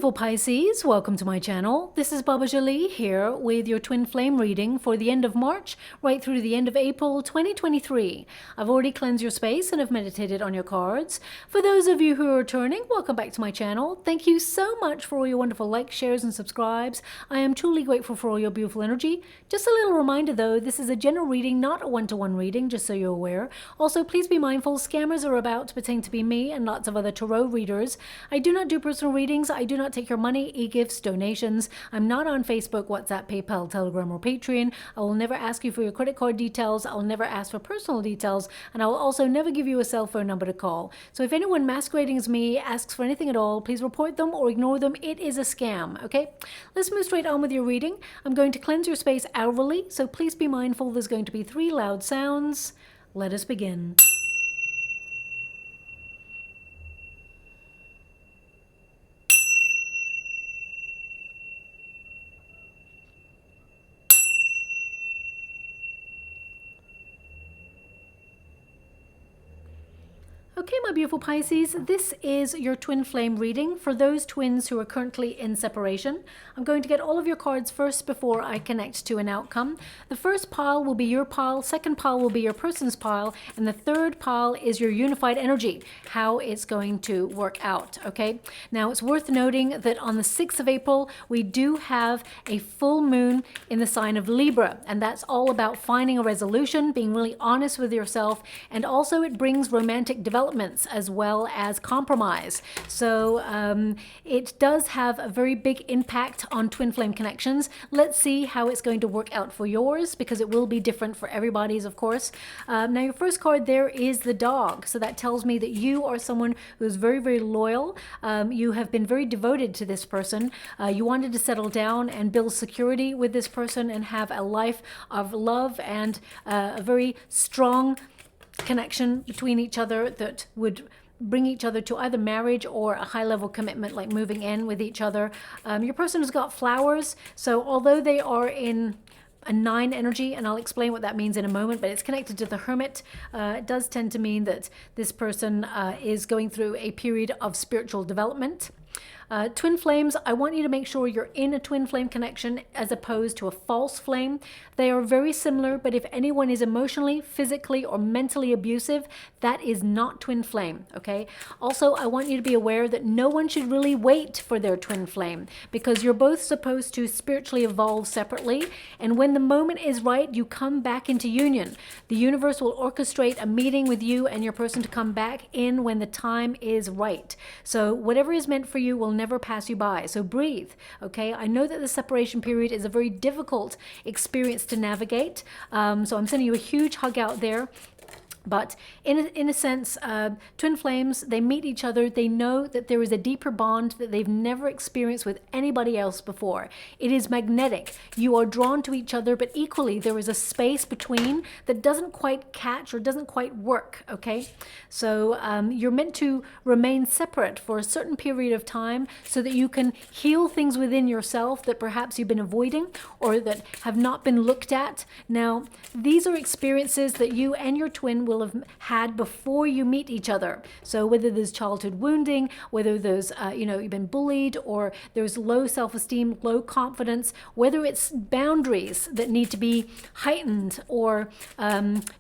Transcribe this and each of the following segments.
beautiful Pisces, welcome to my channel. This is Baba Jolie here with your twin flame reading for the end of March right through to the end of April 2023. I've already cleansed your space and have meditated on your cards. For those of you who are returning, welcome back to my channel. Thank you so much for all your wonderful likes, shares and subscribes. I am truly grateful for all your beautiful energy. Just a little reminder though, this is a general reading, not a one-to-one reading, just so you're aware. Also, please be mindful, scammers are about to pretend to be me and lots of other tarot readers. I do not do personal readings. I do not take your money, e-gifts, donations. I'm not on Facebook, WhatsApp, PayPal, Telegram, or Patreon. I will never ask you for your credit card details. I'll never ask for personal details. And I will also never give you a cell phone number to call. So if anyone masquerading as me asks for anything at all, please report them or ignore them. It is a scam, okay? Let's move straight on with your reading. I'm going to cleanse your space hourly, so please be mindful there's going to be 3 loud sounds. Let us begin. Okay, my beautiful Pisces, this is your twin flame reading for those twins who are currently in separation. I'm going to get all of your cards first before I connect to an outcome. The first pile will be your pile, second pile will be your person's pile, and the third pile is your unified energy, how it's going to work out, okay? Now, it's worth noting that on the 6th of April, we do have a full moon in the sign of Libra, and that's all about finding a resolution, being really honest with yourself, and also it brings romantic developments as well as compromise. So it does have a very big impact on twin flame connections. Let's see how it's going to work out for yours, because it will be different for everybody's, of course. Now, your first card there is the dog. So that tells me that you are someone who's very, very loyal. You have been very devoted to this person. You wanted to settle down and build security with this person and have a life of love and a very strong connection between each other that would bring each other to either marriage or a high-level commitment, like moving in with each other. Your person has got flowers, so although they are in a 9 energy, and I'll explain what that means in a moment, but it's connected to the Hermit. It does tend to mean that this person is going through a period of spiritual development. Twin flames, I want you to make sure you're in a twin flame connection as opposed to a false flame. They are very similar, but if anyone is emotionally, physically, or mentally abusive, that is not twin flame, okay? Also, I want you to be aware that no one should really wait for their twin flame, because you're both supposed to spiritually evolve separately, and when the moment is right, you come back into union. The universe will orchestrate a meeting with you and your person to come back in when the time is right. So whatever is meant for you will never pass you by. So breathe, okay? I know that the separation period is a very difficult experience to navigate. So I'm sending you a huge hug out there. But in a sense, twin flames, they meet each other. They know that there is a deeper bond that they've never experienced with anybody else before. It is magnetic. You are drawn to each other, but equally there is a space between that doesn't quite catch or doesn't quite work, okay? So you're meant to remain separate for a certain period of time so that you can heal things within yourself that perhaps you've been avoiding or that have not been looked at. Now, these are experiences that you and your twin will have had before you meet each other. So whether there's childhood wounding, whether there's you've been bullied, or there's low self-esteem, low confidence, whether it's boundaries that need to be heightened or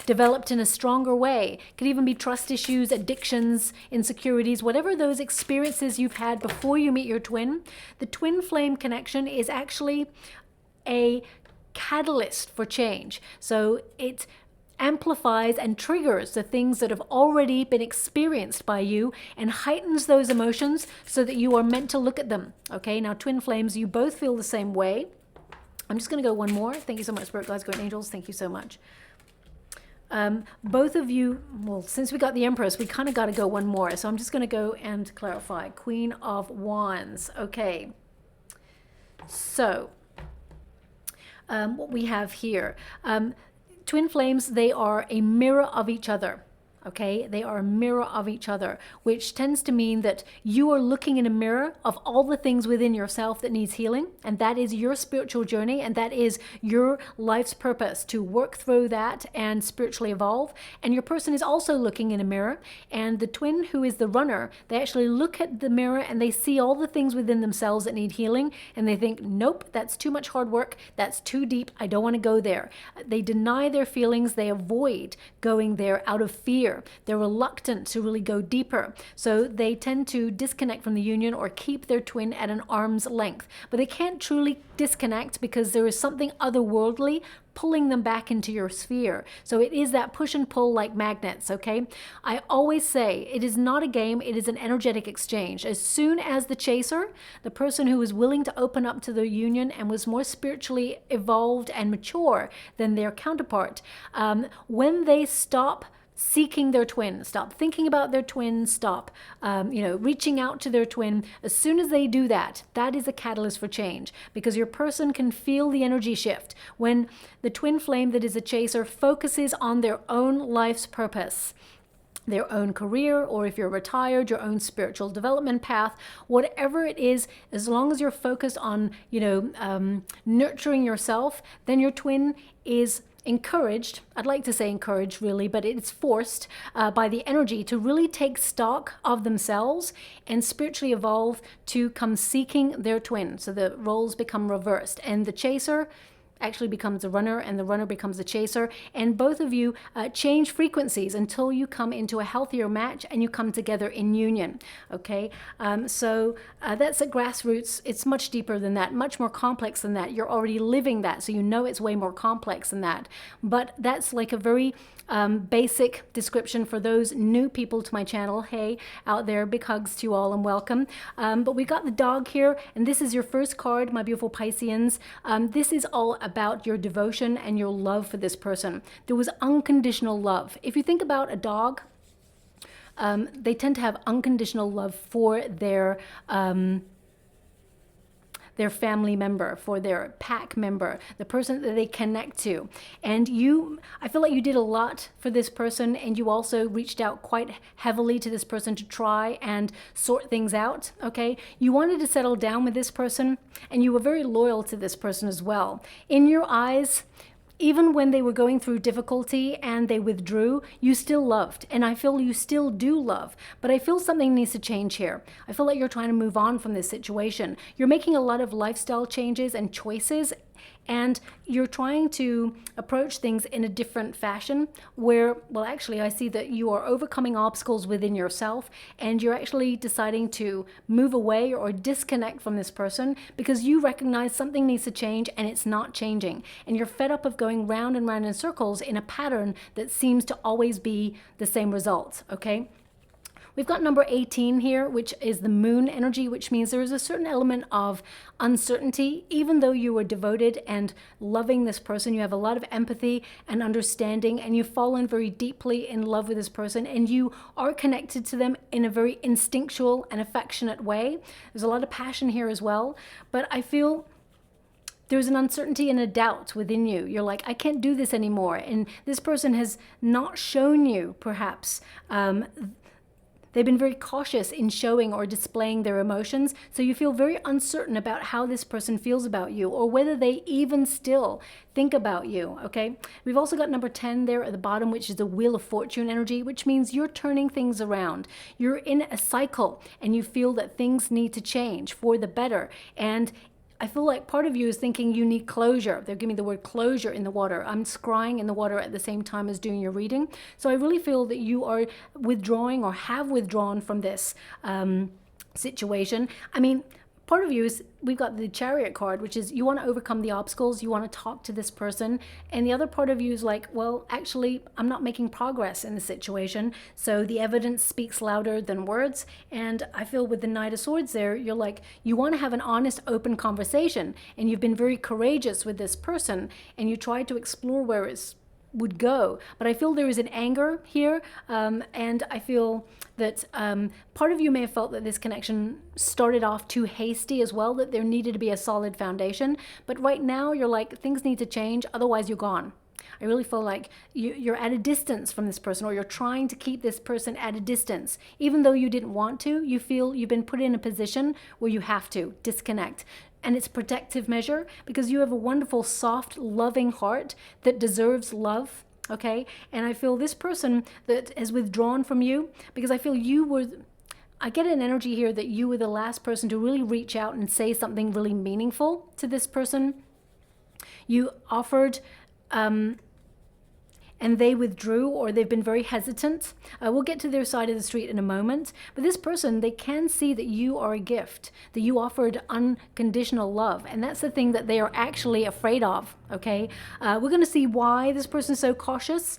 developed in a stronger way, could even be trust issues, addictions, insecurities, whatever those experiences you've had before you meet your twin. The twin flame connection is actually a catalyst for change. So it amplifies and triggers the things that have already been experienced by you and heightens those emotions so that you are meant to look at them. Okay, now twin flames, you both feel the same way. I'm just going to go one more. Thank you so much, Spirit Guides, Guardian Angels. Thank you so much. Both of you, well, since we got the Empress, we kind of got to go one more. So I'm just going to go and clarify. Queen of Wands. Okay. So what we have here. Twin flames, they are a mirror of each other, okay? They are a mirror of each other, which tends to mean that you are looking in a mirror of all the things within yourself that needs healing, and that is your spiritual journey, and that is your life's purpose, to work through that and spiritually evolve. And your person is also looking in a mirror, and the twin, who is the runner, they actually look at the mirror and they see all the things within themselves that need healing, and they think, nope, that's too much hard work, that's too deep, I don't want to go there. They deny their feelings, they avoid going there out of fear. They're reluctant to really go deeper. So they tend to disconnect from the union or keep their twin at an arm's length. But they can't truly disconnect because there is something otherworldly pulling them back into your sphere. So it is that push and pull like magnets, okay? I always say it is not a game, it is an energetic exchange. As soon as the chaser, the person who was willing to open up to the union and was more spiritually evolved and mature than their counterpart, when they stop seeking their twin, stop thinking about their twin, stop reaching out to their twin, as soon as they do that, that is a catalyst for change, because your person can feel the energy shift when the twin flame that is a chaser focuses on their own life's purpose, their own career, or if you're retired, your own spiritual development path, whatever it is. As long as you're focused on nurturing yourself, then your twin is encouraged, I'd like to say encouraged really, but it's forced by the energy to really take stock of themselves and spiritually evolve to come seeking their twin. So the roles become reversed, and the chaser actually becomes a runner, and the runner becomes a chaser, and both of you change frequencies until you come into a healthier match and you come together in union, okay? So that's at grassroots. It's much deeper than that, much more complex than that. You're already living that, so you know it's way more complex than that. But that's like a very basic description for those new people to my channel. Hey, out there, big hugs to you all and welcome. But we got the dog here, and this is your first card, my beautiful Pisceans. This is all about your devotion and your love for this person. There was unconditional love. If you think about a dog, they tend to have unconditional love for their family member, for their pack member, the person that they connect to. And I feel like you did a lot for this person, and you also reached out quite heavily to this person to try and sort things out, okay? You wanted to settle down with this person, and you were very loyal to this person as well. In your eyes, even when they were going through difficulty and they withdrew, you still loved. And I feel you still do love. But I feel something needs to change here. I feel like you're trying to move on from this situation. You're making a lot of lifestyle changes and choices, and you're trying to approach things in a different fashion where, well, actually, I see that you are overcoming obstacles within yourself, and you're actually deciding to move away or disconnect from this person because you recognize something needs to change and it's not changing. And you're fed up of going round and round in circles in a pattern that seems to always be the same results, okay? We've got number 18 here, which is the moon energy, which means there is a certain element of uncertainty. Even though you are devoted and loving this person, you have a lot of empathy and understanding, and you've fallen very deeply in love with this person, and you are connected to them in a very instinctual and affectionate way. There's a lot of passion here as well, but I feel there's an uncertainty and a doubt within you. You're like, I can't do this anymore. And this person has not shown you, perhaps, they've been very cautious in showing or displaying their emotions, so you feel very uncertain about how this person feels about you or whether they even still think about you, okay? We've also got number 10 there at the bottom, which is the Wheel of Fortune energy, which means you're turning things around. You're in a cycle and you feel that things need to change for the better. And I feel like part of you is thinking you need closure. They're giving me the word closure in the water. I'm scrying in the water at the same time as doing your reading. So I really feel that you are withdrawing or have withdrawn from this situation. I mean, part of you is, we've got the Chariot card, which is you want to overcome the obstacles, you want to talk to this person, and the other part of you is like, well, actually, I'm not making progress in the situation, so the evidence speaks louder than words. And I feel with the Knight of Swords there, you're like, you want to have an honest, open conversation, and you've been very courageous with this person, and you try to explore where it's would go. But I feel there is an anger here, and I feel that part of you may have felt that this connection started off too hasty as well, that there needed to be a solid foundation. But right now you're like, things need to change, otherwise you're gone. I really feel like you're at a distance from this person, or you're trying to keep this person at a distance. Even though you didn't want to, you feel you've been put in a position where you have to disconnect. And it's a protective measure because you have a wonderful, soft, loving heart that deserves love. Okay. And I feel this person that has withdrawn from you, because I feel I get an energy here that you were the last person to really reach out and say something really meaningful to this person. You offered, and they withdrew, or they've been very hesitant. We'll get to their side of the street in a moment. But this person, they can see that you are a gift, that you offered unconditional love. And that's the thing that they are actually afraid of, okay? We're going to see why this person is so cautious.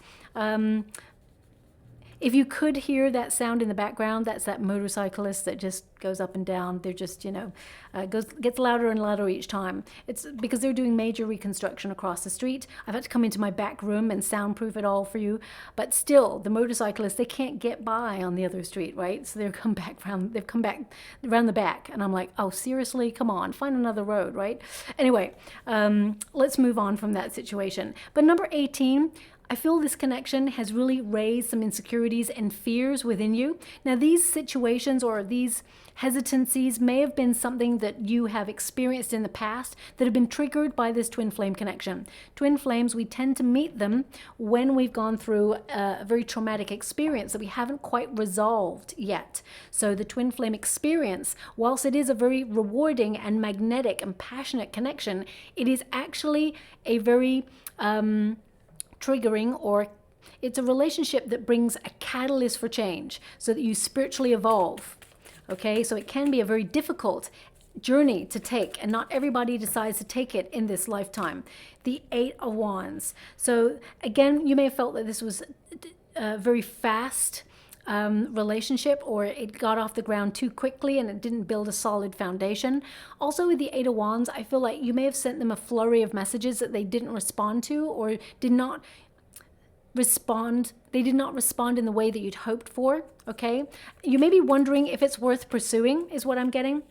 If you could hear that sound in the background, that's that motorcyclist that just goes up and down. They're just, gets louder and louder each time. It's because they're doing major reconstruction across the street. I've had to come into my back room and soundproof it all for you. But still, the motorcyclists, they can't get by on the other street, right? So they've come back around the back. And I'm like, oh, seriously? Come on, find another road, right? Anyway, let's move on from that situation. But number 18, I feel this connection has really raised some insecurities and fears within you. Now, these situations or these hesitancies may have been something that you have experienced in the past that have been triggered by this twin flame connection. Twin flames, we tend to meet them when we've gone through a very traumatic experience that we haven't quite resolved yet. So the twin flame experience, whilst it is a very rewarding and magnetic and passionate connection, it is actually a very triggering, or it's a relationship that brings a catalyst for change so that you spiritually evolve. Okay, so it can be a very difficult journey to take, and not everybody decides to take it in this lifetime. The 8 of Wands. So again, you may have felt that this was a very fast relationship, or it got off the ground too quickly and it didn't build a solid foundation. Also with the 8 of Wands, I feel like you may have sent them a flurry of messages that they didn't respond to, or did not respond. They did not respond in the way that you'd hoped for. Okay, you may be wondering if it's worth pursuing, is what I'm getting,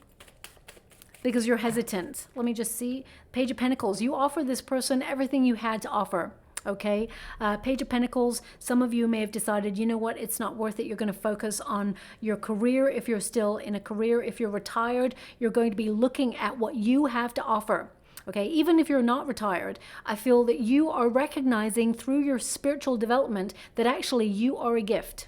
because you're hesitant. Let me just see. Page of Pentacles. You offer this person everything you had to offer. Okay, Page of Pentacles, some of you may have decided, you know what, it's not worth it. You're going to focus on your career. If you're still in a career, if you're retired, you're going to be looking at what you have to offer. Okay, even if you're not retired, I feel that you are recognizing through your spiritual development that actually you are a gift.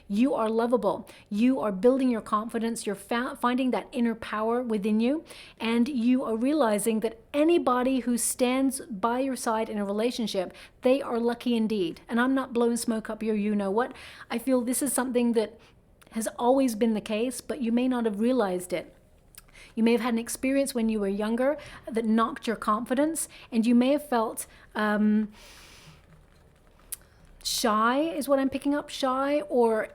You are lovable. You are building your confidence. You're finding that inner power within you. And you are realizing that anybody who stands by your side in a relationship, they are lucky indeed. And I'm not blowing smoke up your you-know-what. I feel this is something that has always been the case, but you may not have realized it. You may have had an experience when you were younger that knocked your confidence, and you may have felt shy, is what I'm picking up, shy, or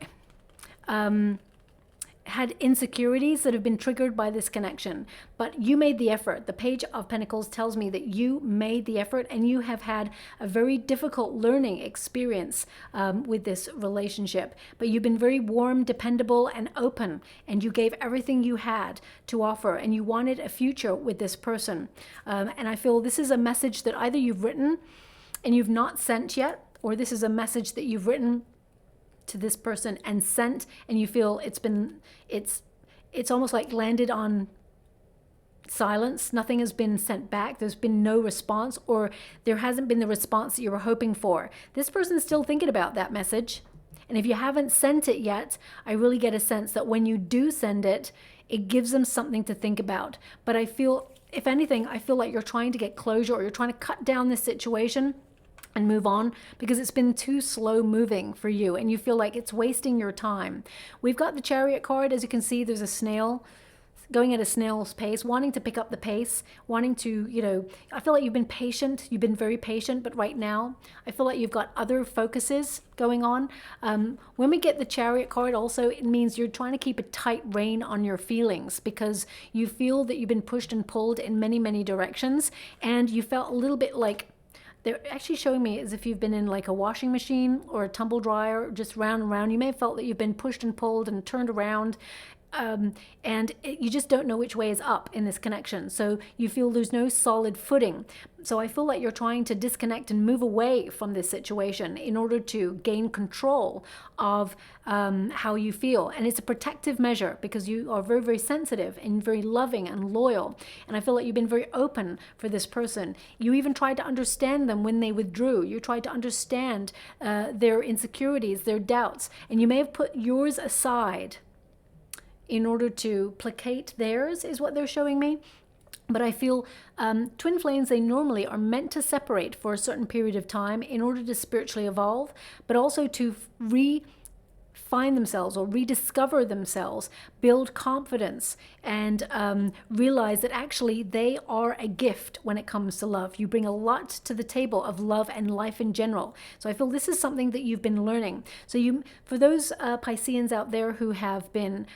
had insecurities that have been triggered by this connection. But you made the effort. The Page of Pentacles tells me that you made the effort, and you have had a very difficult learning experience with this relationship. But you've been very warm, dependable, and open, and you gave everything you had to offer, and you wanted a future with this person. And I feel this is a message that either you've written and you've not sent yet, or this is a message that you've written to this person and sent, and you feel it's almost like landed on silence. Nothing has been sent back. There's been no response, or there hasn't been the response that you were hoping for. This person's still thinking about that message. And if you haven't sent it yet, I really get a sense that when you do send it, it gives them something to think about. But I feel, if anything, I feel like you're trying to get closure, or you're trying to cut down this situation and move on, because it's been too slow moving for you and you feel like it's wasting your time. We've got the Chariot card. As you can see, there's a snail going at a snail's pace, wanting to pick up the pace, wanting to, I feel like you've been patient. You've been very patient, but right now I feel like you've got other focuses going on. When we get the Chariot card also, it means you're trying to keep a tight rein on your feelings, because you feel that you've been pushed and pulled in many, many directions, and you felt a little bit like, they're actually showing me as if you've been in like a washing machine or a tumble dryer, just round and round. You may have felt that you've been pushed and pulled and turned around. you just don't know which way is up in this connection. So you feel there's no solid footing. So I feel like you're trying to disconnect and move away from this situation in order to gain control of how you feel. And it's a protective measure because you are very, very sensitive and very loving and loyal. And I feel like you've been very open for this person. You even tried to understand them when they withdrew. You tried to understand their insecurities, their doubts, and you may have put yours aside in order to placate theirs, is what they're showing me. But I feel twin flames, they normally are meant to separate for a certain period of time in order to spiritually evolve, but also to find themselves or rediscover themselves, build confidence, and realize that actually they are a gift when it comes to love. You bring a lot to the table of love and life in general. So I feel this is something that you've been learning. So for those Pisceans out there who have been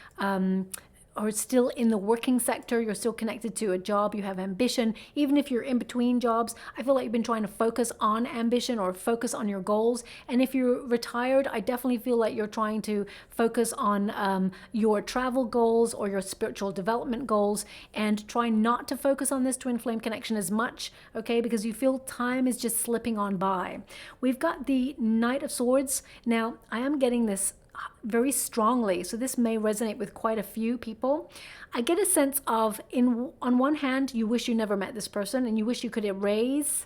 or still in the working sector, you're still connected to a job, you have ambition, even if you're in between jobs, I feel like you've been trying to focus on ambition or focus on your goals. And if you're retired, I definitely feel like you're trying to focus on your travel goals or your spiritual development goals, and try not to focus on this twin flame connection as much, okay, because you feel time is just slipping on by. We've got the Knight of Swords. Now, I am getting this very strongly, so this may resonate with quite a few people. I get a sense of, on one hand, you wish you never met this person and you wish you could erase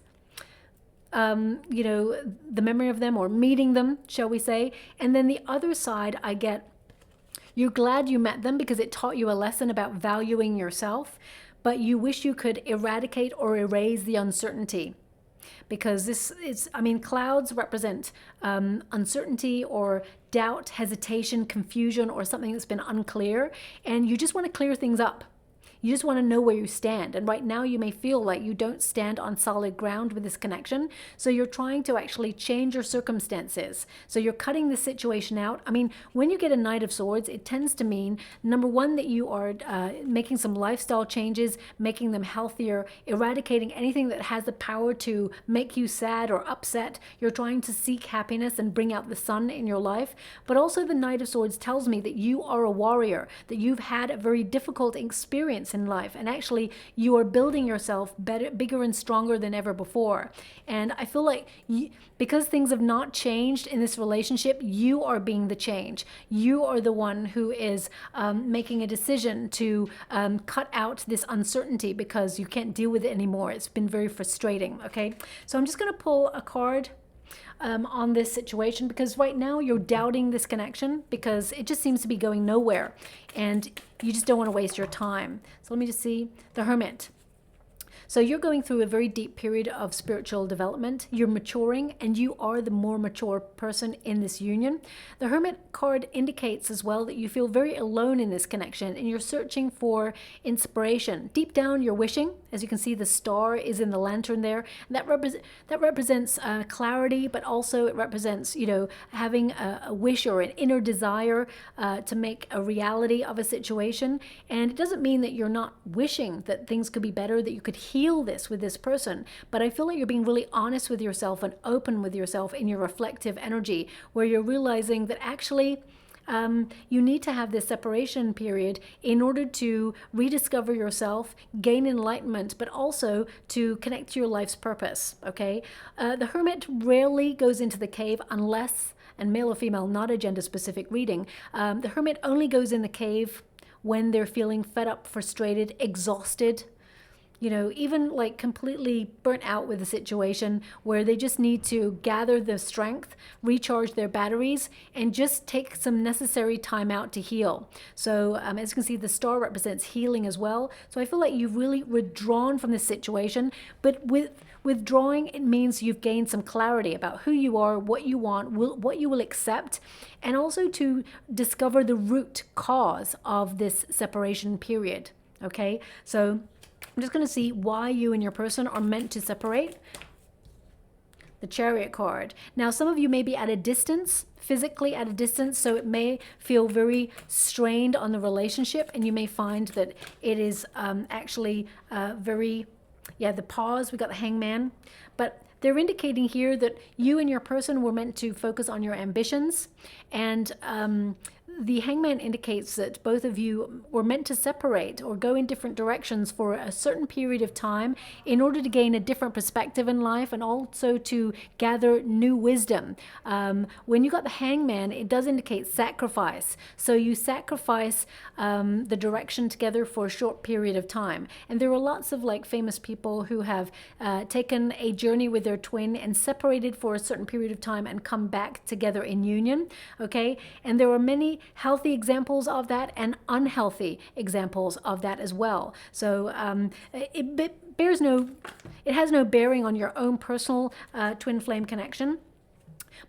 the memory of them or meeting them, shall we say. And then the other side, I get, you're glad you met them because it taught you a lesson about valuing yourself, but you wish you could eradicate or erase the uncertainty. Because this is, clouds represent uncertainty or doubt, hesitation, confusion, or something that's been unclear. And you just want to clear things up. You just want to know where you stand. And right now you may feel like you don't stand on solid ground with this connection. So you're trying to actually change your circumstances. So you're cutting the situation out. When you get a Knight of Swords, it tends to mean, number one, that you are making some lifestyle changes, making them healthier, eradicating anything that has the power to make you sad or upset. You're trying to seek happiness and bring out the sun in your life. But also the Knight of Swords tells me that you are a warrior, that you've had a very difficult experience in life, and actually you are building yourself better, bigger and stronger than ever before. And I feel like because things have not changed in this relationship, you are being the change. You are the one who is making a decision to cut out this uncertainty because you can't deal with it anymore. It's been very frustrating. Okay, so I'm just going to pull a card on this situation, because right now you're doubting this connection because it just seems to be going nowhere and you just don't want to waste your time. So let me just see. The Hermit. So you're going through a very deep period of spiritual development. You're maturing, and you are the more mature person in this union. The Hermit card indicates as well that you feel very alone in this connection, and you're searching for inspiration. Deep down, you're wishing. As you can see, the star is in the lantern there. And that represents clarity, but also it represents, having a wish or an inner desire to make a reality of a situation. And it doesn't mean that you're not wishing that things could be better, that you could heal this with this person, but I feel like you're being really honest with yourself and open with yourself in your reflective energy, where you're realizing that actually you need to have this separation period in order to rediscover yourself, gain enlightenment, but also to connect to your life's purpose. Okay, the Hermit rarely goes into the cave unless, and male or female, not a gender specific reading, the Hermit only goes in the cave when they're feeling fed up, frustrated, exhausted, even like completely burnt out with the situation, where they just need to gather the strength, recharge their batteries, and just take some necessary time out to heal. So as you can see, the star represents healing as well. So I feel like you've really withdrawn from this situation, but with withdrawing, it means you've gained some clarity about who you are, what you want, what you will accept, and also to discover the root cause of this separation period. Okay, so I'm just going to see why you and your person are meant to separate. The Chariot card. Now, some of you may be at a distance, physically at a distance, so it may feel very strained on the relationship, and you may find that it is actually the pause. We got the Hangman, but they're indicating here that you and your person were meant to focus on your ambitions, and the Hangman indicates that both of you were meant to separate or go in different directions for a certain period of time in order to gain a different perspective in life and also to gather new wisdom. When you got the Hangman, it does indicate sacrifice. So you sacrifice the direction together for a short period of time. And there are lots of like famous people who have taken a journey with their twin and separated for a certain period of time and come back together in union. Okay, and there are many healthy examples of that and unhealthy examples of that as well. So it has no bearing on your own personal twin flame connection.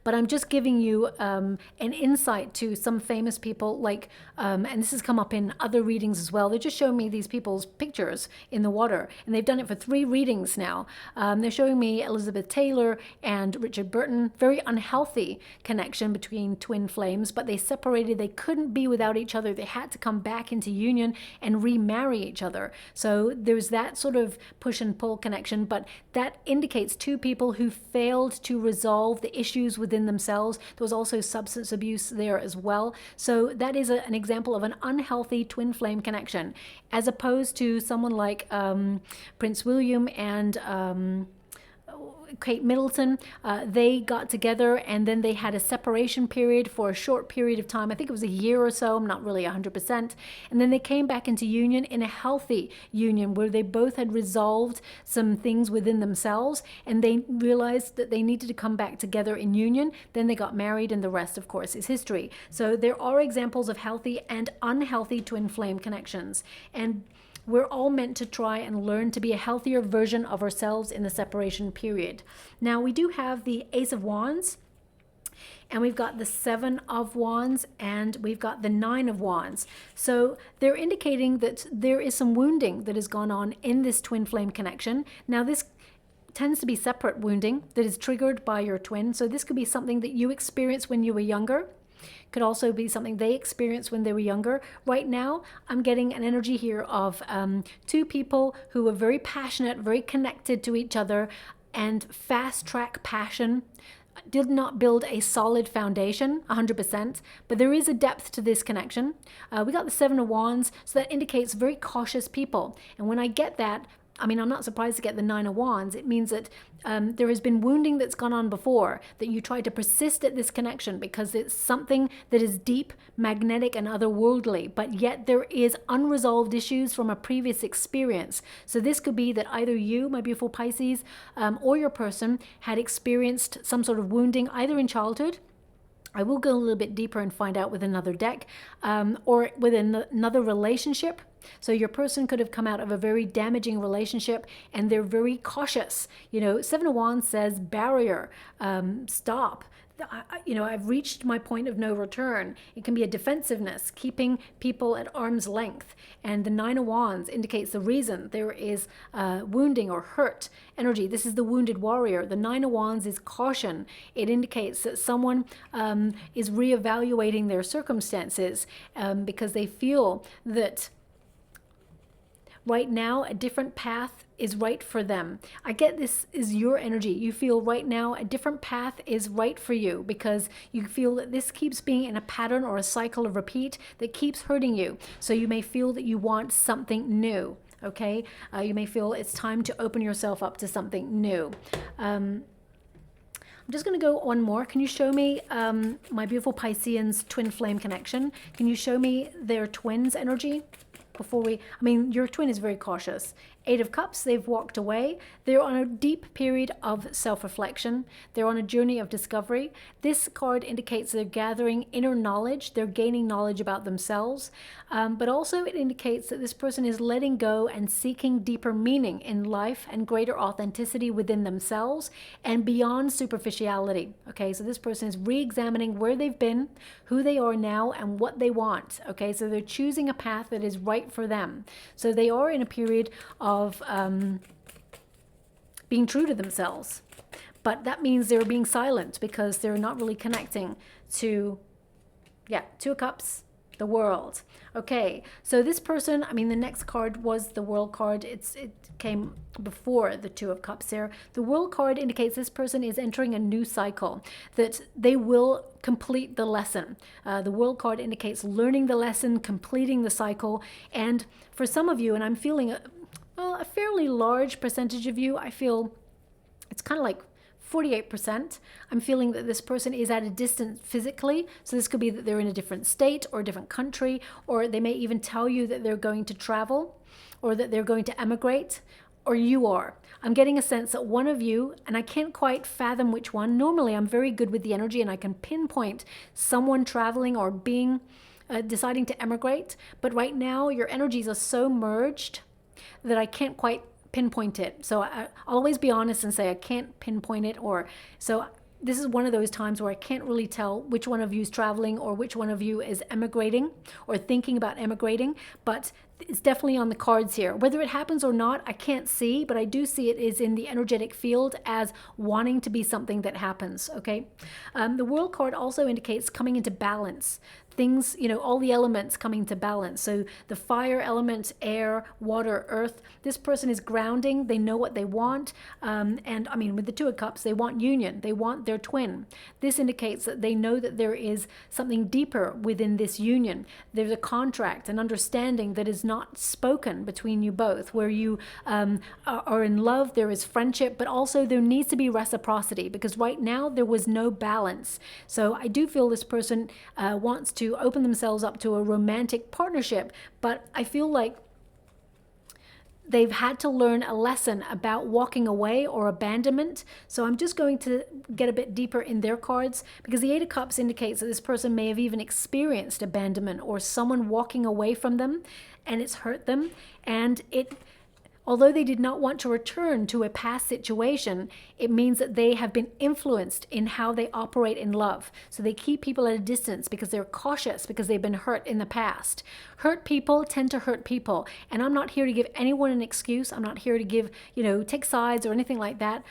But I'm just giving you an insight to some famous people, like, and this has come up in other readings as well. They're just showing me these people's pictures in the water, and they've done it for 3 readings now. They're showing me Elizabeth Taylor and Richard Burton. Very unhealthy connection between twin flames, but they separated. They couldn't be without each other. They had to come back into union and remarry each other. So there's that sort of push and pull connection, but that indicates 2 people who failed to resolve the issues within themselves. There was also substance abuse there as well. So that is an example of an unhealthy twin flame connection, as opposed to someone like Prince William and Kate Middleton. They got together and then they had a separation period for a short period of time. I think it was a year or so. I'm not really 100%. And then they came back into union in a healthy union where they both had resolved some things within themselves and they realized that they needed to come back together in union. Then they got married and the rest, of course, is history. So there are examples of healthy and unhealthy twin flame connections. And we're all meant to try and learn to be a healthier version of ourselves in the separation period. Now, we do have the Ace of Wands, and we've got the 7 of Wands, and we've got the 9 of Wands. So they're indicating that there is some wounding that has gone on in this twin flame connection. Now, this tends to be separate wounding that is triggered by your twin. So this could be something that you experienced when you were younger. Could also be something they experienced when they were younger. Right now, I'm getting an energy here of 2 people who were very passionate, very connected to each other, and fast track passion did not build a solid foundation 100%, but there is a depth to this connection. We got the 7 of Wands, so that indicates very cautious people. And when I get that, I mean, I'm not surprised to get the 9 of Wands. It means that there has been wounding that's gone on before, that you try to persist at this connection because it's something that is deep, magnetic, and otherworldly, but yet there is unresolved issues from a previous experience. So this could be that either you, my beautiful Pisces, or your person had experienced some sort of wounding either in childhood. I will go a little bit deeper and find out with another deck, or with another relationship. So your person could have come out of a very damaging relationship and they're very cautious. You know, 7 of Wands says barrier, stop. I've reached my point of no return. It can be a defensiveness, keeping people at arm's length. And the 9 of Wands indicates the reason there is wounding or hurt energy. This is the wounded warrior. The 9 of Wands is caution. It indicates that someone is reevaluating their circumstances because they feel that right now a different path is right for them. I get this is your energy. You feel right now a different path is right for you because you feel that this keeps being in a pattern or a cycle of repeat that keeps hurting you. So you may feel that you want something new. Okay, you may feel it's time to open yourself up to something new. I'm just going to go one more. Can you show me my beautiful Pisceans twin flame connection? Can you show me their twins energy? Your twin is very cautious. 8 of Cups, they've walked away. They're on a deep period of self-reflection. They're on a journey of discovery. This card indicates they're gathering inner knowledge. They're gaining knowledge about themselves. But also it indicates that this person is letting go and seeking deeper meaning in life and greater authenticity within themselves and beyond superficiality. Okay, so this person is re-examining where they've been, who they are now, and what they want. Okay, so they're choosing a path that is right for them. So they are in a period of being true to themselves, but that means they're being silent because they're not really connecting to 2 of Cups, The World. Okay, so this person, I mean, the next card was the World card. It came before the Two of Cups there. The World card indicates this person is entering a new cycle, that they will complete the lesson. The World card indicates learning the lesson, completing the cycle. And for some of you, and I'm feeling a fairly large percentage of you, I feel it's kind of like 48%. I'm feeling that this person is at a distance physically. So this could be that they're in a different state or a different country, or they may even tell you that they're going to travel or that they're going to emigrate, or you are. I'm getting a sense that one of you, and I can't quite fathom which one. Normally I'm very good with the energy and I can pinpoint someone traveling or being deciding to emigrate. But right now your energies are so merged that I can't quite pinpoint it. So I'll always be honest and say I can't pinpoint it. Or so this is one of those times where I can't really tell which one of you is traveling or which one of you is emigrating or thinking about emigrating, but it's definitely on the cards here. Whether it happens or not, I can't see, but I do see it is in the energetic field as wanting to be something that happens, okay? The World card also indicates coming into balance. Things, you know, all the elements coming to balance. So the fire element, air, water, earth, this person is grounding. They know what they want. And I mean, with the Two of Cups, they want union. They want their twin. This indicates that they know that there is something deeper within this union. There's a contract, an understanding that is not spoken between you both, where you are in love, there is friendship, but also there needs to be reciprocity, because right now there was no balance. So I do feel this person wants to open themselves up to a romantic partnership, but I feel like they've had to learn a lesson about walking away or abandonment. So I'm just going to get a bit deeper in their cards, because the Eight of Cups indicates that this person may have even experienced abandonment or someone walking away from them, and it's hurt them. And although they did not want to return to a past situation, it means that they have been influenced in how they operate in love. So they keep people at a distance because they're cautious, because they've been hurt in the past. Hurt people tend to hurt people. And I'm not here to give anyone an excuse. I'm not here to give, take sides or anything like that.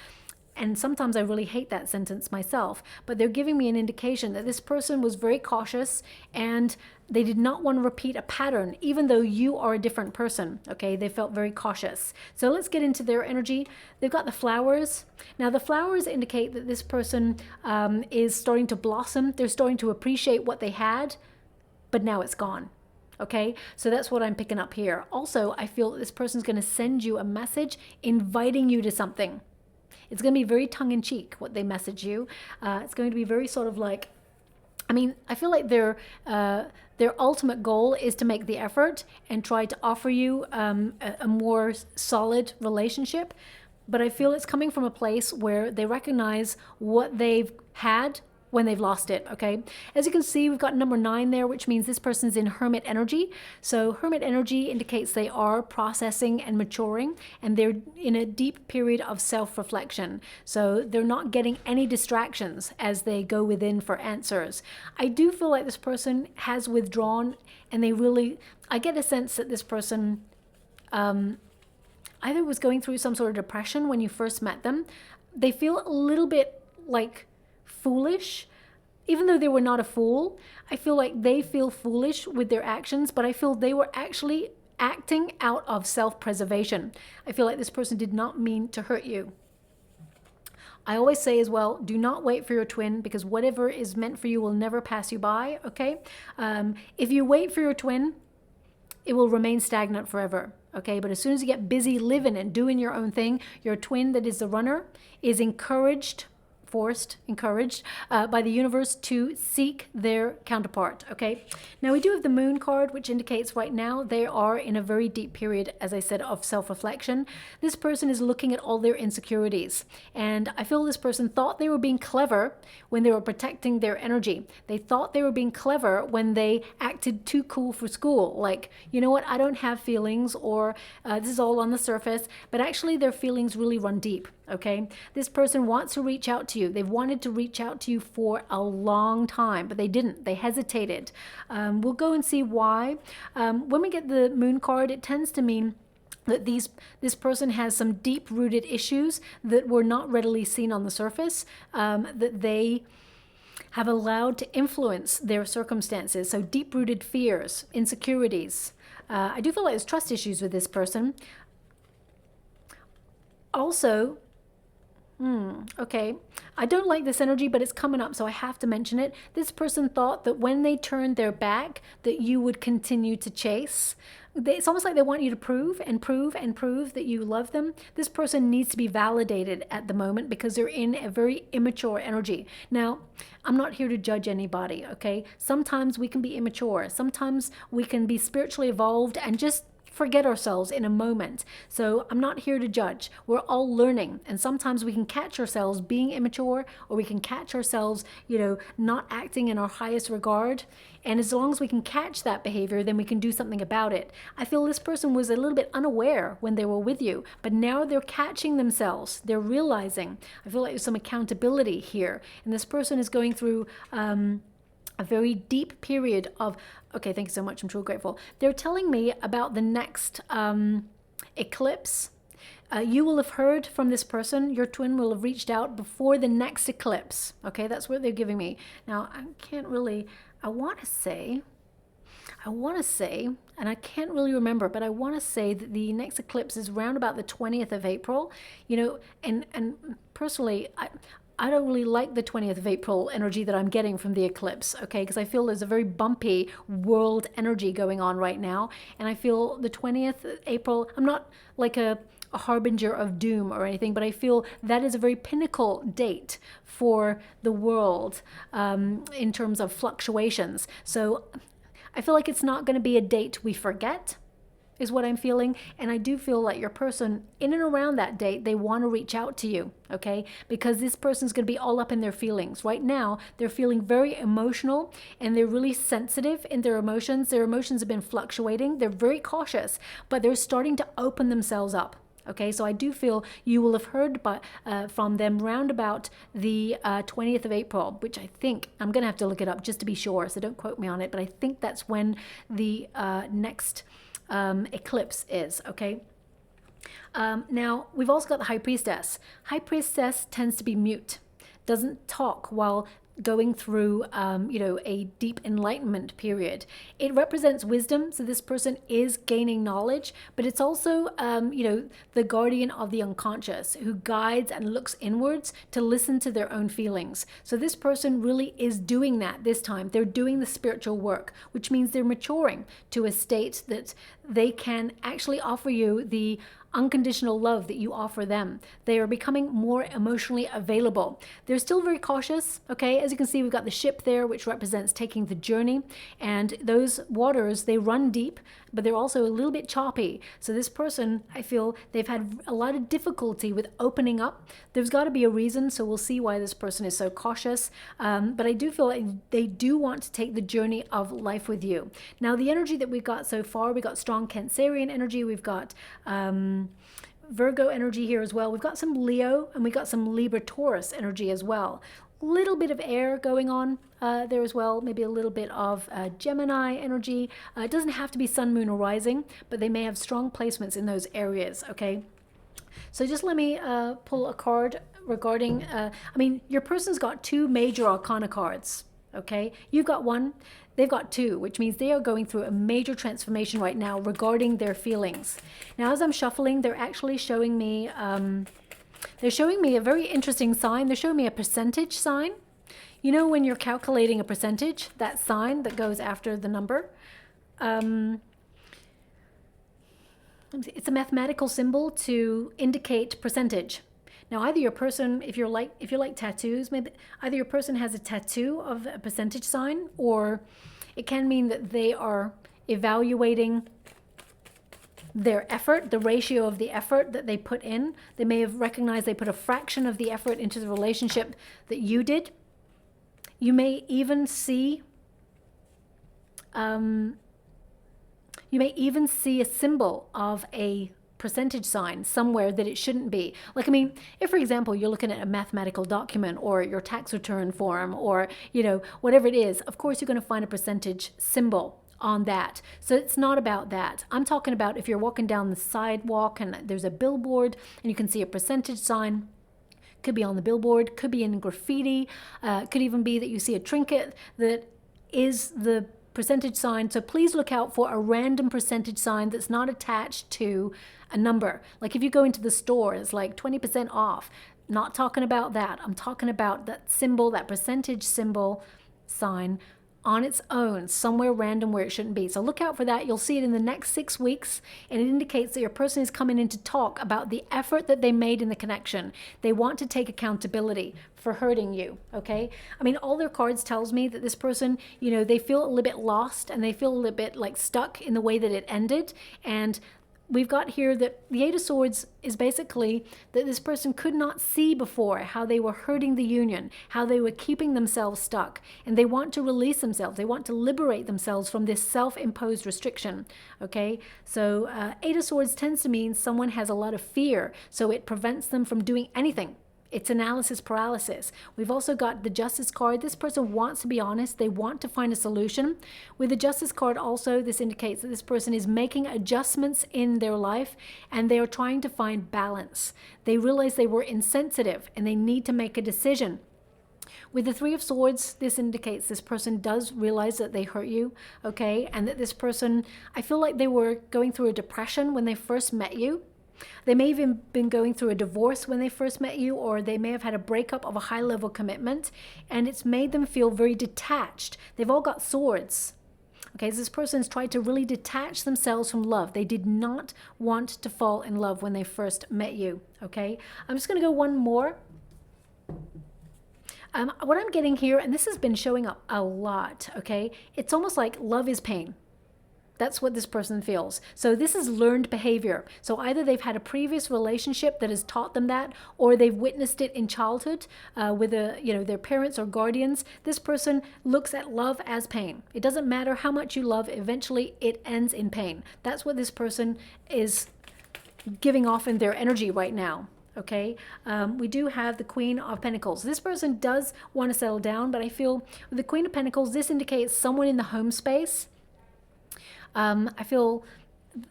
And sometimes I really hate that sentence myself, but they're giving me an indication that this person was very cautious and they did not want to repeat a pattern, even though you are a different person, okay? They felt very cautious. So let's get into their energy. They've got the flowers. Now the flowers indicate that this person is starting to blossom. They're starting to appreciate what they had, but now it's gone. Okay, so that's what I'm picking up here. Also, I feel that this person's going to send you a message inviting you to something. It's going to be very tongue-in-cheek what they message you. It's going to be very sort of like, I feel like their ultimate goal is to make the effort and try to offer you a more solid relationship. But I feel it's coming from a place where they recognize what they've had when they've lost it, okay? As you can see, we've got number 9 there, which means this person's in hermit energy. So hermit energy indicates they are processing and maturing, and they're in a deep period of self-reflection. So they're not getting any distractions as they go within for answers. I do feel like this person has withdrawn, and I get a sense that this person either was going through some sort of depression when you first met them. They feel a little bit like foolish, even though they were not a fool. I feel like they feel foolish with their actions, but I feel they were actually acting out of self-preservation. I feel like this person did not mean to hurt you. I always say as well, do not wait for your twin, because whatever is meant for you will never pass you by, okay? If you wait for your twin, it will remain stagnant forever, okay? But as soon as you get busy living and doing your own thing, your twin that is the runner is encouraged by the universe to seek their counterpart, okay? Now we do have the Moon card, which indicates right now they are in a very deep period, as I said, of self-reflection. This person is looking at all their insecurities, and I feel this person thought they were being clever when they were protecting their energy. They thought they were being clever when they acted too cool for school, like, you know what, I don't have feelings, or this is all on the surface, but actually their feelings really run deep. Okay, this person wants to reach out to you. They've wanted to reach out to you for a long time, but they didn't. They hesitated. We'll go and see why. When we get the Moon card, it tends to mean that this person has some deep-rooted issues that were not readily seen on the surface, that they have allowed to influence their circumstances. So deep-rooted fears, insecurities. I do feel like there's trust issues with this person. Also, okay, I don't like this energy, but it's coming up, so I have to mention it. This person thought that when they turned their back, that you would continue to chase. It's almost like they want you to prove and prove and prove that you love them. This person needs to be validated at the moment because they're in a very immature energy. Now, I'm not here to judge anybody, okay? Sometimes we can be immature. Sometimes we can be spiritually evolved and just forget ourselves in a moment. So I'm not here to judge. We're all learning, and sometimes we can catch ourselves being immature, or we can catch ourselves, not acting in our highest regard. And as long as we can catch that behavior, then we can do something about it. I feel this person was a little bit unaware when they were with you, but now they're catching themselves. They're realizing. I feel like there's some accountability here, and this person is going through a very deep period of, okay, thank you so much, I'm truly grateful. They're telling me about the next eclipse. You will have heard from this person. Your twin will have reached out before the next eclipse. Okay, that's what they're giving me. Now, I want to say, and I can't really remember, but I want to say that the next eclipse is around about the 20th of April, and personally, I don't really like the 20th of April energy that I'm getting from the eclipse, okay? Because I feel there's a very bumpy world energy going on right now. And I feel the 20th of April, I'm not like a harbinger of doom or anything, but I feel that is a very pinnacle date for the world in terms of fluctuations. So I feel like it's not going to be a date we forget, is what I'm feeling. And I do feel like your person, in and around that date, they want to reach out to you, okay? Because this person's going to be all up in their feelings. Right now, they're feeling very emotional, and they're really sensitive in their emotions. Their emotions have been fluctuating. They're very cautious, but they're starting to open themselves up. Okay, so I do feel you will have heard from them round about the 20th of April, which I think, I'm going to have to look it up just to be sure, so don't quote me on it, but I think that's when the next eclipse is, okay? Now, we've also got the High Priestess. High Priestess tends to be mute, doesn't talk while going through, a deep enlightenment period. It represents wisdom, so this person is gaining knowledge, but it's also, the guardian of the unconscious who guides and looks inwards to listen to their own feelings. So this person really is doing that this time. They're doing the spiritual work, which means they're maturing to a state that they can actually offer you the unconditional love that you offer them. They are becoming more emotionally available. They're still very cautious, okay? As you can see, we've got the ship there, which represents taking the journey. And those waters, they run deep, but they're also a little bit choppy. So this person, I feel they've had a lot of difficulty with opening up. There's got to be a reason, so we'll see why this person is so cautious. But I do feel like they do want to take the journey of life with you. Now, the energy that we've got so far, we've got strong Cancerian energy, we've got Virgo energy here as well. We've got some Leo, and we've got some Libra Taurus energy as well. Little bit of air going on there as well, maybe a little bit of Gemini energy. It doesn't have to be sun, moon, or rising, but they may have strong placements in those areas, okay? So just let me pull a card regarding, your person's got two major arcana cards, okay? You've got one, they've got two, which means they are going through a major transformation right now regarding their feelings. Now, as I'm shuffling, they're actually showing me, they're showing me a very interesting sign. They're showing me a percentage sign. You know, when you're calculating a percentage, that sign that goes after the number, it's a mathematical symbol to indicate percentage. Now, either your person, if you're like tattoos, maybe either your person has a tattoo of a percentage sign, or it can mean that they are evaluating their effort, the ratio of the effort that they put in. They may have recognized they put a fraction of the effort into the relationship that you did. You may even see a symbol of a percentage sign somewhere that it shouldn't be. Like, if, for example, you're looking at a mathematical document or your tax return form or, whatever it is, of course, you're going to find a percentage symbol on that. So it's not about that. I'm talking about if you're walking down the sidewalk and there's a billboard and you can see a percentage sign, Could be on the billboard, could be in graffiti, could even be that you see a trinket that is the percentage sign. So please look out for a random percentage sign that's not attached to a number. Like if you go into the store, it's like 20% off. Not talking about that. I'm talking about that symbol, that percentage symbol sign on its own, somewhere random where it shouldn't be. So look out for that. You'll see it in the next 6 weeks, and it indicates that your person is coming in to talk about the effort that they made in the connection. They want to take accountability for hurting you, okay? I mean, all their cards tells me that this person, you know, they feel a little bit lost and they feel a little bit like stuck in the way that it ended. And we've got here that the Eight of Swords is basically that this person could not see before how they were hurting the union, how they were keeping themselves stuck, and they want to release themselves. They want to liberate themselves from this self-imposed restriction, okay? So Eight of Swords tends to mean someone has a lot of fear, so it prevents them from doing anything. It's analysis paralysis. We've also got the Justice card. This person wants to be honest. They want to find a solution. With the Justice card also, this indicates that this person is making adjustments in their life and they are trying to find balance. They realize they were insensitive and they need to make a decision. With the Three of Swords, this indicates this person does realize that they hurt you, okay? And that this person, I feel like they were going through a depression when they first met you. They may have even been going through a divorce when they first met you, or they may have had a breakup of a high-level commitment, and it's made them feel very detached. They've all got swords. Okay, so this person's tried to really detach themselves from love. They did not want to fall in love when they first met you, okay? I'm just going to go one more. What I'm getting here, and this has been showing up a lot, okay? It's almost like love is pain. That's what this person feels. So this is learned behavior. So either they've had a previous relationship that has taught them that, or they've witnessed it in childhood with their parents or guardians. This person looks at love as pain. It doesn't matter how much you love, eventually it ends in pain. That's what this person is giving off in their energy right now. Okay, we do have the Queen of Pentacles. This person does want to settle down, but I feel with the Queen of Pentacles, this indicates someone in the home space. I feel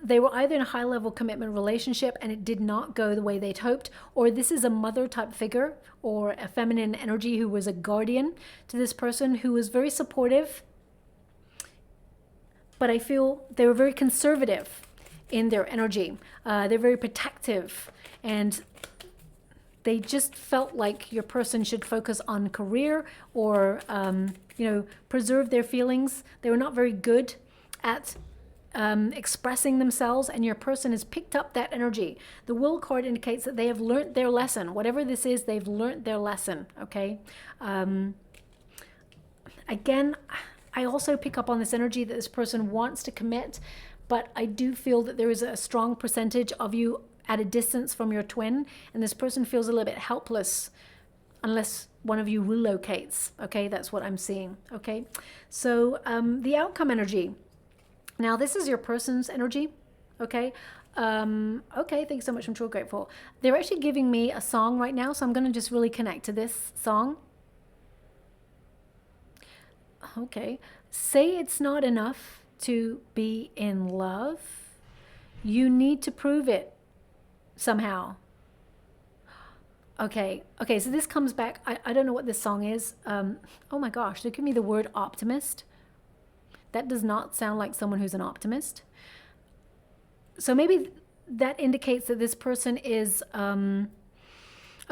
they were either in a high-level commitment relationship and it did not go the way they'd hoped, or this is a mother-type figure or a feminine energy who was a guardian to this person who was very supportive, but I feel they were very conservative in their energy. They're very protective, and they just felt like your person should focus on career or, preserve their feelings. They were not very good at expressing themselves, and your person has picked up that energy. The Will card indicates that they have learned their lesson. Whatever this is, they've learned their lesson, okay? Again, I also pick up on this energy that this person wants to commit, but I do feel that there is a strong percentage of you at a distance from your twin, and this person feels a little bit helpless unless one of you relocates, okay? That's what I'm seeing, okay? So the outcome energy. Now, this is your person's energy, okay? Okay, thanks so much. I'm truly grateful. They're actually giving me a song right now, so I'm going to just really connect to this song. Okay. Say it's not enough to be in love. You need to prove it somehow. Okay, so this comes back. I don't know what this song is. Oh my gosh, they give me the word optimist. That does not sound like someone who's an optimist. So maybe that indicates that this person is a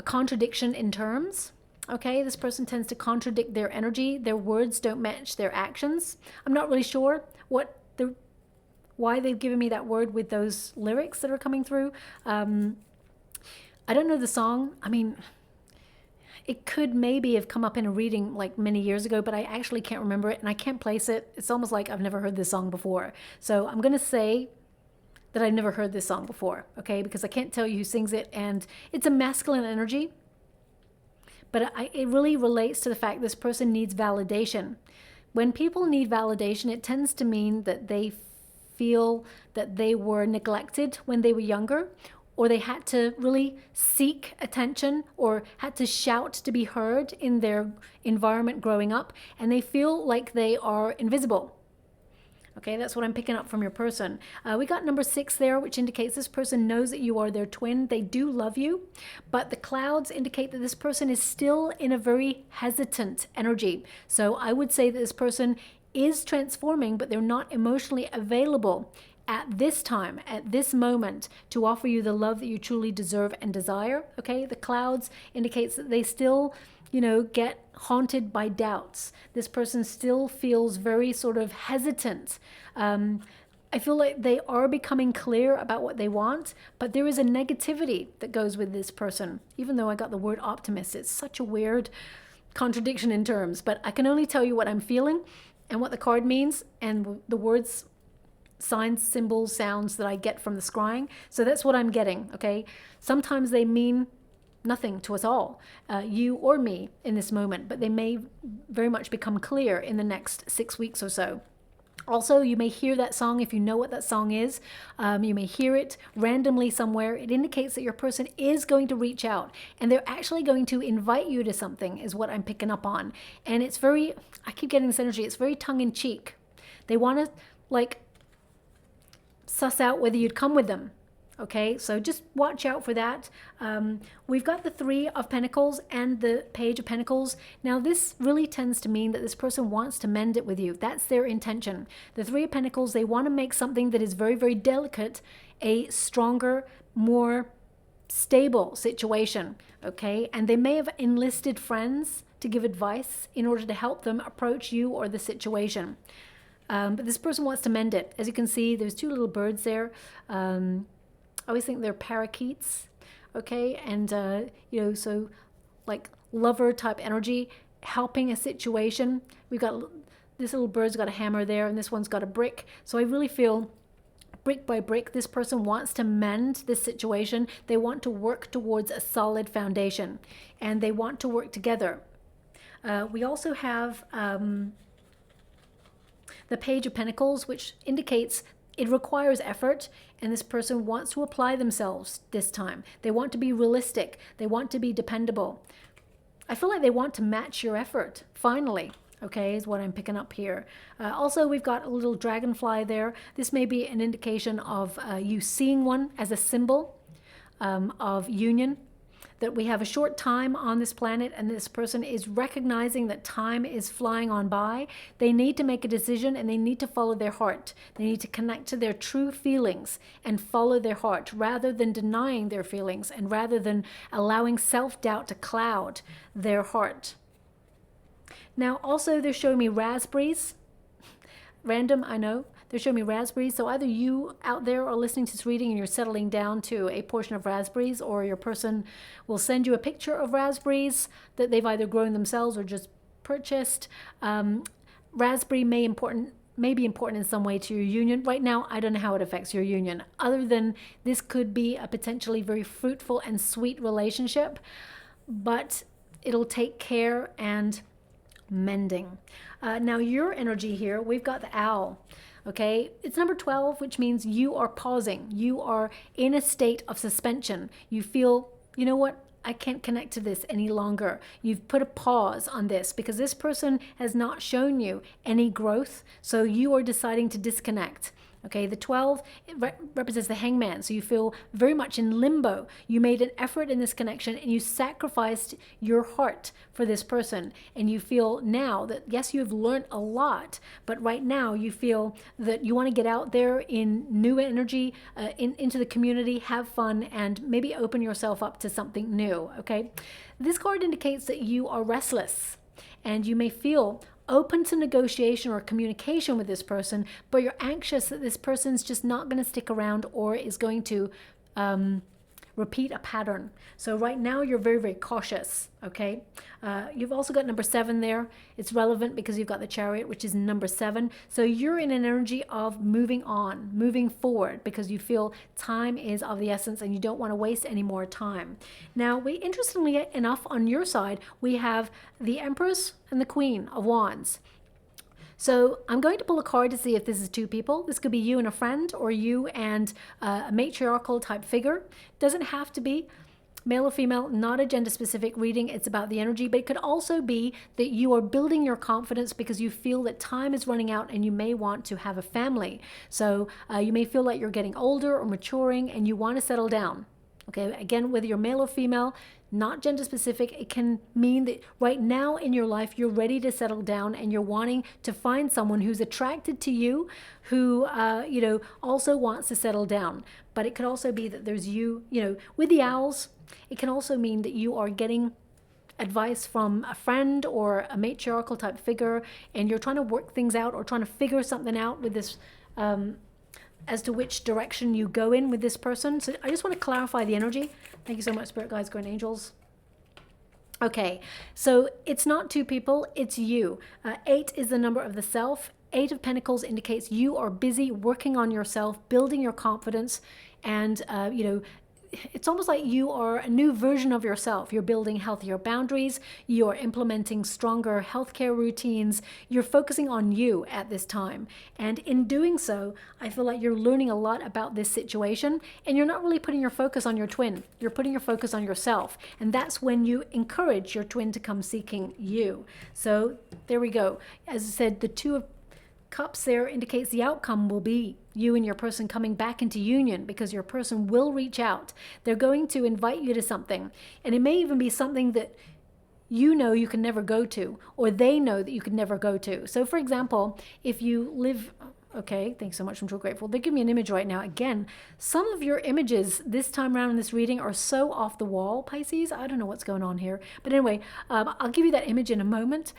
contradiction in terms. Okay, this person tends to contradict their energy. Their words don't match their actions. I'm not really sure why they've given me that word with those lyrics that are coming through. I don't know the song. I mean, it could maybe have come up in a reading like many years ago, but I actually can't remember it and I can't place it. It's almost like I've never heard this song before. So I'm going to say that I've never heard this song before, okay? Because I can't tell you who sings it, and it's a masculine energy. But it really relates to the fact this person needs validation. When people need validation, it tends to mean that they feel that they were neglected when they were younger, or they had to really seek attention or had to shout to be heard in their environment growing up, and they feel like they are invisible. Okay, that's what I'm picking up from your person. We got number 6 there, which indicates this person knows that you are their twin. They do love you, but the clouds indicate that this person is still in a very hesitant energy. So I would say that this person is transforming, but they're not emotionally available at this time, at this moment, to offer you the love that you truly deserve and desire. Okay, the clouds indicates that they still, get haunted by doubts. This person still feels very sort of hesitant. I feel like they are becoming clear about what they want, but there is a negativity that goes with this person. Even though I got the word optimist, it's such a weird contradiction in terms, but I can only tell you what I'm feeling and what the card means and the words, signs, symbols, sounds that I get from the scrying. So that's what I'm getting, okay? Sometimes they mean nothing to us all, you or me in this moment, but they may very much become clear in the next 6 weeks or so. Also, you may hear that song if you know what that song is. You may hear it randomly somewhere. It indicates that your person is going to reach out and they're actually going to invite you to something is what I'm picking up on. And it's very, I keep getting this energy, it's very tongue-in-cheek. They want to suss out whether you'd come with them. Okay, so just watch out for that. We've got the 3 of Pentacles and the Page of Pentacles. Now, this really tends to mean that this person wants to mend it with you. That's their intention. The 3 of Pentacles, they want to make something that is very, very delicate a stronger, more stable situation. Okay, and they may have enlisted friends to give advice in order to help them approach you or the situation. But this person wants to mend it. As you can see, there's 2 little birds there. I always think they're parakeets, okay? And, so like lover type energy, helping a situation. We've got, this little bird's got a hammer there and this one's got a brick. So I really feel brick by brick, this person wants to mend this situation. They want to work towards a solid foundation and they want to work together. We also have the Page of Pentacles, which indicates it requires effort, and this person wants to apply themselves this time. They want to be realistic. They want to be dependable. I feel like they want to match your effort, finally, okay, is what I'm picking up here. Also, we've got a little dragonfly there. This may be an indication of you seeing one as a symbol of union, that we have a short time on this planet and this person is recognizing that time is flying on by. They need to make a decision and they need to follow their heart. They need to connect to their true feelings and follow their heart rather than denying their feelings and rather than allowing self-doubt to cloud their heart. Now, also they're showing me raspberries. Random, I know. They're showing me raspberries. So either you out there are listening to this reading and you're settling down to a portion of raspberries, or your person will send you a picture of raspberries that they've either grown themselves or just purchased. Raspberry may be important in some way to your union. Right now, I don't know how it affects your union, other than this could be a potentially very fruitful and sweet relationship, but it'll take care and mending. Now, your energy here, we've got the owl. Okay, it's number 12, which means you are pausing. You are in a state of suspension. You feel, you know what? I can't connect to this any longer. You've put a pause on this because this person has not shown you any growth. So you are deciding to disconnect. Okay, the 12 represents the hangman. So you feel very much in limbo. You made an effort in this connection and you sacrificed your heart for this person. And you feel now that, yes, you have learned a lot, but right now you feel that you want to get out there in new energy, into the community, have fun, and maybe open yourself up to something new. Okay, this card indicates that you are restless and you may feel open to negotiation or communication with this person, but you're anxious that this person's just not going to stick around or is going to repeat a pattern. So right now you're very, very cautious, okay? You've also got number 7 there. It's relevant because you've got the Chariot, which is number 7. So you're in an energy of moving on, moving forward, because you feel time is of the essence and you don't want to waste any more time. Now, interestingly enough, on your side, we have the Empress and the Queen of Wands. So I'm going to pull a card to see if this is 2 people. This could be you and a friend, or you and a matriarchal type figure. Doesn't have to be. Male or female, not a gender specific reading. It's about the energy, but it could also be that you are building your confidence because you feel that time is running out and you may want to have a family. So you may feel like you're getting older or maturing and you want to settle down. Okay, again, whether you're male or female, not gender specific, it can mean that right now in your life, you're ready to settle down and you're wanting to find someone who's attracted to you, who, also wants to settle down. But it could also be that there's with the owls, it can also mean that you are getting advice from a friend or a matriarchal type figure, and you're trying to work things out or trying to figure something out with this, as to which direction you go in with this person. So I just want to clarify the energy. Thank you so much, Spirit Guides, Guardian Angels. Okay, so it's not two people, it's you. 8 is the number of the self. 8 of Pentacles indicates you are busy working on yourself, building your confidence, and, it's almost like you are a new version of yourself. You're building healthier boundaries. You're implementing stronger healthcare routines. You're focusing on you at this time. And in doing so, I feel like you're learning a lot about this situation, and you're not really putting your focus on your twin. You're putting your focus on yourself. And that's when you encourage your twin to come seeking you. So there we go. As I said, the 2 of Cups there indicates the outcome will be you and your person coming back into union, because your person will reach out. They're going to invite you to something, and it may even be something that you can never go to, or they know that you could never go to. So for example, if you live, okay, thanks so much, I'm so grateful. They give me an image right now. Again, some of your images this time around in this reading are so off the wall, Pisces. I don't know what's going on here. But anyway, I'll give you that image in a moment.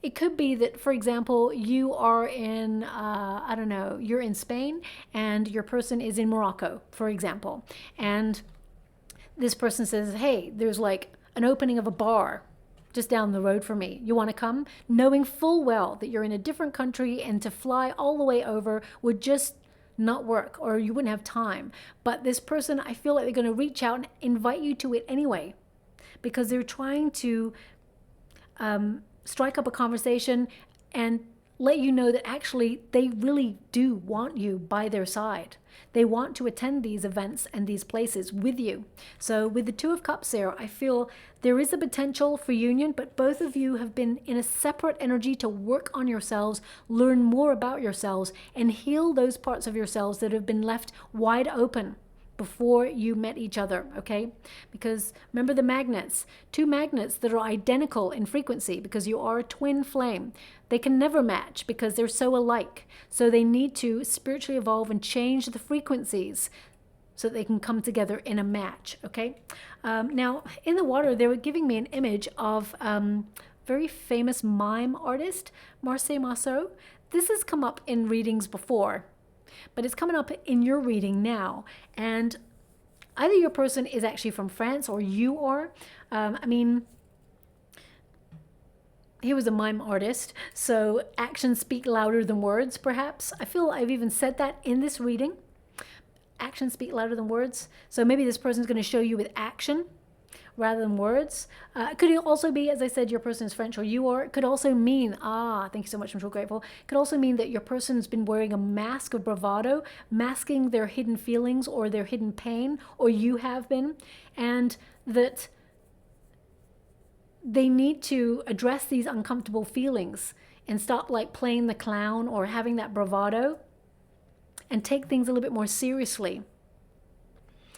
It could be that, for example, you are in, you're in Spain and your person is in Morocco, for example. And this person says, hey, there's like an opening of a bar just down the road from me. You want to come? Knowing full well that you're in a different country, and to fly all the way over would just not work, or you wouldn't have time. But this person, I feel like they're going to reach out and invite you to it anyway, because they're trying to strike up a conversation and let you know that actually they really do want you by their side. They want to attend these events and these places with you. So with the 2 of Cups there, I feel there is a potential for union, but both of you have been in a separate energy to work on yourselves, learn more about yourselves, and heal those parts of yourselves that have been left wide open before you met each other, okay? Because remember the magnets, 2 magnets that are identical in frequency, because you are a twin flame. They can never match because they're so alike. So they need to spiritually evolve and change the frequencies so that they can come together in a match, okay? Now, in the water, they were giving me an image of very famous mime artist, Marcel Marceau. This has come up in readings before, but it's coming up in your reading now. And either your person is actually from France or you are. He was a mime artist, so actions speak louder than words, perhaps. I feel I've even said that in this reading. Actions speak louder than words. So maybe this person's going to show you with action rather than words. It could also be, as I said, your person is French or you are. It could also mean, thank you so much, I'm so grateful. It could also mean that your person's been wearing a mask of bravado, masking their hidden feelings or their hidden pain, or you have been, and that they need to address these uncomfortable feelings and stop like playing the clown or having that bravado and take things a little bit more seriously.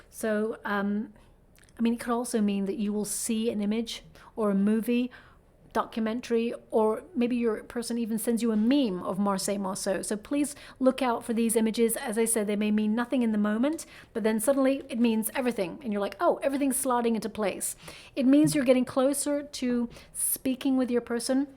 So, it could also mean that you will see an image or a movie, documentary, or maybe your person even sends you a meme of Marcel Marceau. So please look out for these images. As I said, they may mean nothing in the moment, but then suddenly it means everything. And you're like, oh, everything's slotting into place. It means you're getting closer to speaking with your person.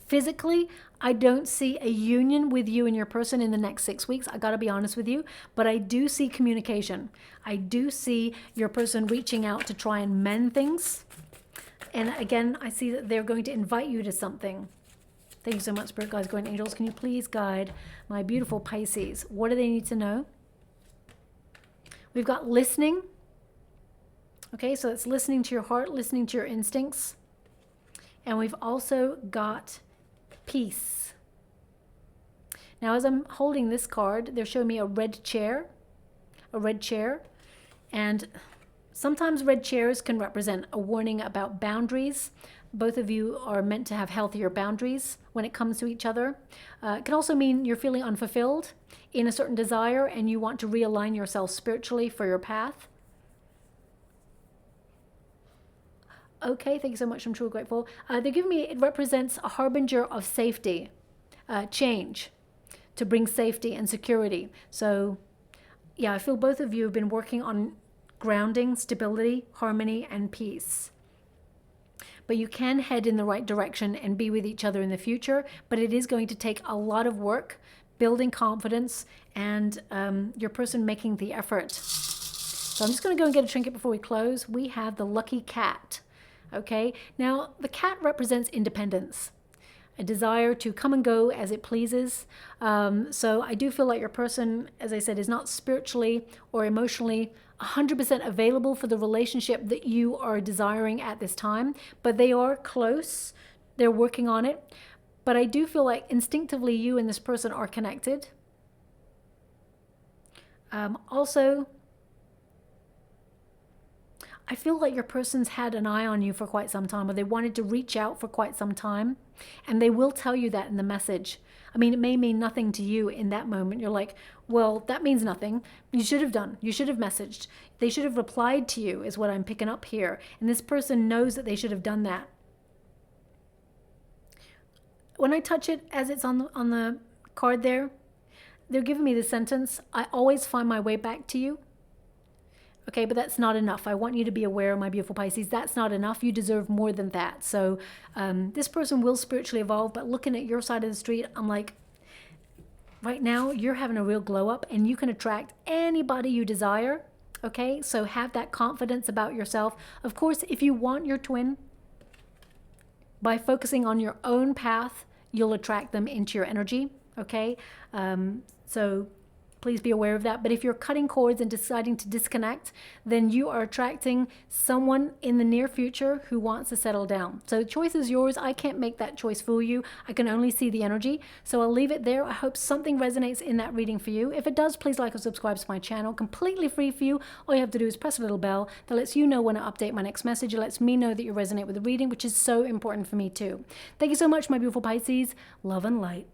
Physically, I don't see a union with you and your person in the next 6 weeks. I got to be honest with you, but I do see communication. I do see your person reaching out to try and mend things. And again, I see that they're going to invite you to something. Thank you so much, Spirit Guides, Guardian Angels. Can you please guide my beautiful Pisces? What do they need to know? We've got listening. Okay, so it's listening to your heart, listening to your instincts. And we've also got peace. Now, as I'm holding this card, they're showing me a red chair, and Sometimes red chairs can represent a warning about boundaries. Both of you are meant to have healthier boundaries when it comes to each other. It can also mean you're feeling unfulfilled in a certain desire and you want to realign yourself spiritually for your path. Okay, thank you so much. I'm truly grateful. They're giving me, it represents a harbinger of safety, change, to bring safety and security. So, yeah, I feel both of you have been working on grounding, stability, harmony, and peace. But you can head in the right direction and be with each other in the future, but it is going to take a lot of work, building confidence, and your person making the effort. So I'm just going to go and get a trinket before we close. We have the lucky cat. Okay, now the cat represents independence, a desire to come and go as it pleases. So I do feel like your person, as I said, is not spiritually or emotionally 100% available for the relationship that you are desiring at this time, but they are close. They're working on it. But I do feel like instinctively you and this person are connected. Also, I feel like your person's had an eye on you for quite some time, or they wanted to reach out for quite some time, and they will tell you that in the message. I mean, it may mean nothing to you in that moment. You're like, well, that means nothing. You should have done. You should have messaged. They should have replied to you is what I'm picking up here. And this person knows that they should have done that. When I touch it as it's on the card there, they're giving me the sentence, I always find my way back to you. Okay, but that's not enough. I want you to be aware, my beautiful Pisces, that's not enough. You deserve more than that. So this person will spiritually evolve, but looking at your side of the street, I'm like, right now you're having a real glow up and you can attract anybody you desire. Okay, so have that confidence about yourself. Of course, if you want your twin, by focusing on your own path, you'll attract them into your energy. Okay, so please be aware of that. But if you're cutting cords and deciding to disconnect, then you are attracting someone in the near future who wants to settle down. So the choice is yours. I can't make that choice for you. I can only see the energy. So I'll leave it there. I hope something resonates in that reading for you. If it does, please like or subscribe to my channel. Completely free for you. All you have to do is press a little bell that lets you know when I update my next message. It lets me know that you resonate with the reading, which is so important for me too. Thank you so much, my beautiful Pisces. Love and light.